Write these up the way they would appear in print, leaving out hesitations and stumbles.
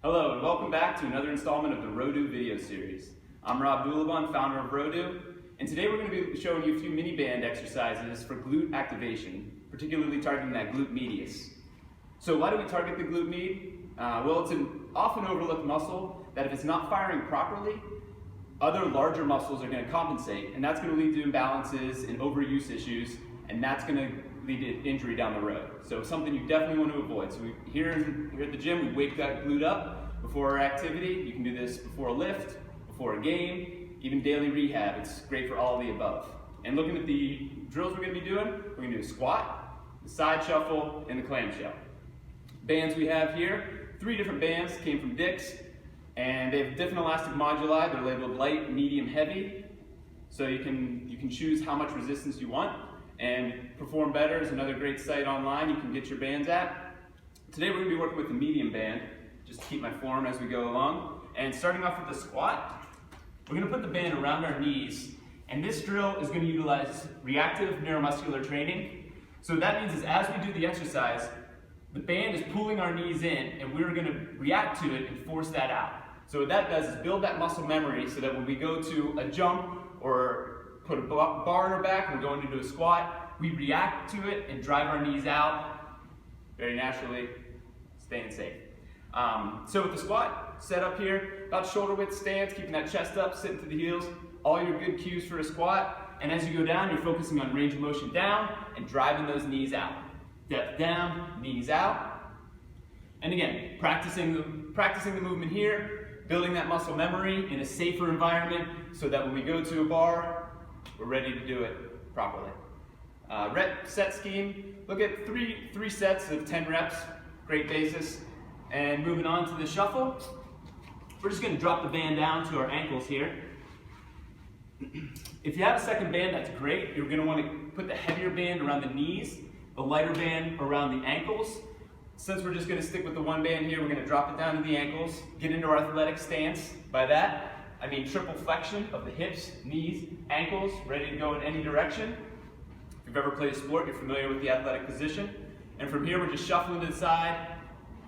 Hello and welcome back to another installment of the Rodu video series. I'm Rob Dulaban, founder of Rodu, and today we're going to be showing you a few mini band exercises for glute activation, particularly targeting that glute medius. So why do we target the glute med? Well, it's an often overlooked muscle that if it's not firing properly, other larger muscles are going to compensate, and that's going to lead to imbalances and overuse issues, and that's going to lead to injury down the road. So something you definitely want to avoid. So here at the gym, we wake that glute up before our activity. You can do this before a lift, before a game, even daily rehab. It's great for all of the above. And looking at the drills we're going to be doing, we're going to do a squat, the side shuffle, and the clamshell. Bands we have here, 3 different bands, came from Dick's, and they have different elastic moduli. They're labeled light, medium, heavy. So you can choose how much resistance you want. And Perform Better is another great site online you can get your bands at. Today we're going to be working with the medium band, just to keep my form as we go along. And starting off with the squat, we're going to put the band around our knees. And this drill is going to utilize reactive neuromuscular training. So what that means is as we do the exercise, the band is pulling our knees in, and we're going to react to it and force that out. So what that does is build that muscle memory so that when we go to a jump or put a bar in our back and we're going into a squat, we react to it and drive our knees out very naturally, staying safe. So with the squat, set up here, about shoulder width stance, keeping that chest up, sitting to the heels, all your good cues for a squat. And as you go down, you're focusing on range of motion down and driving those knees out. Depth down, knees out. And again, practicing the movement here, building that muscle memory in a safer environment so that when we go to a bar, we're ready to do it properly. Rep set scheme, look at three sets of 10 reps, great basis. And moving on to the shuffle, we're just going to drop the band down to our ankles here. If you have a second band, that's great. You're going to want to put the heavier band around the knees, the lighter band around the ankles. Since we're just going to stick with the one band here, we're going to drop it down to the ankles, get into our athletic stance. By that, I mean triple flexion of the hips, knees, ankles, ready to go in any direction. If you've ever played a sport, you're familiar with the athletic position. And from here, we're just shuffling to the side,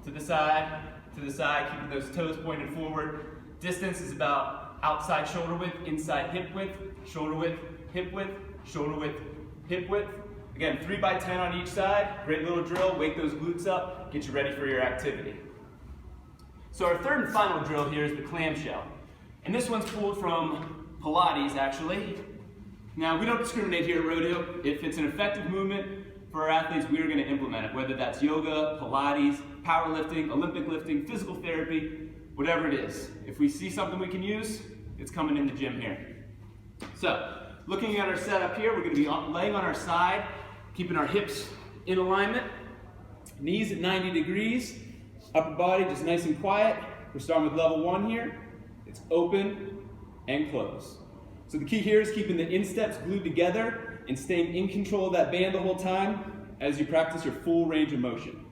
to the side, to the side, keeping those toes pointed forward. Distance is about outside shoulder width, inside hip width, shoulder width, hip width, shoulder width, hip width. Again, 3 by 10 on each side. Great little drill. Wake those glutes up, get you ready for your activity. So our third and final drill here is the clamshell. And this one's pulled from Pilates, actually. Now, we don't discriminate here at Rodu. If it's an effective movement for our athletes, we are going to implement it, whether that's yoga, Pilates, powerlifting, Olympic lifting, physical therapy, whatever it is. If we see something we can use, it's coming in the gym here. So, looking at our setup here, we're going to be laying on our side, keeping our hips in alignment, knees at 90 degrees, upper body just nice and quiet. We're starting with level 1 here. It's open and close. So the key here is keeping the insteps glued together and staying in control of that band the whole time as you practice your full range of motion.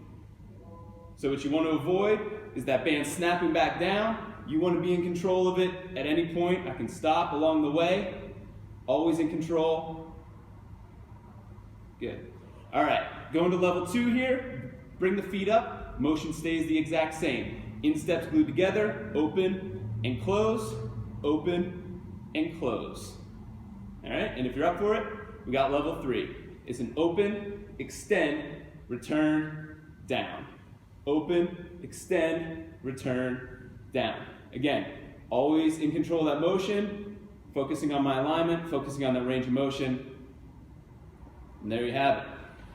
So what you want to avoid is that band snapping back down. You want to be in control of it at any point. I can stop along the way. Always in control. Good. All right, going to level 2 here. Bring the feet up. Motion stays the exact same. Insteps glued together, open and close, open and close. All right, and if you're up for it, we got level 3. It's an open, extend, return, down. Open, extend, return, down. Again, always in control of that motion, focusing on my alignment, focusing on that range of motion. And there you have it.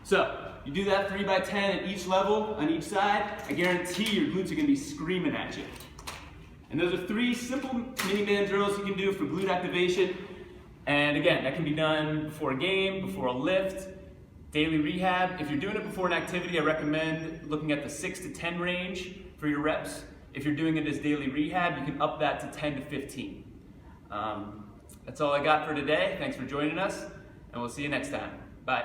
So, you do that 3 by 10 at each level, on each side, I guarantee your glutes are going to be screaming at you. And those are 3 simple mini band drills you can do for glute activation. And again, that can be done before a game, before a lift, daily rehab. If you're doing it before an activity, I recommend looking at the 6 to 10 range for your reps. If you're doing it as daily rehab, you can up that to 10 to 15. That's all I got for today. Thanks for joining us, and we'll see you next time. Bye.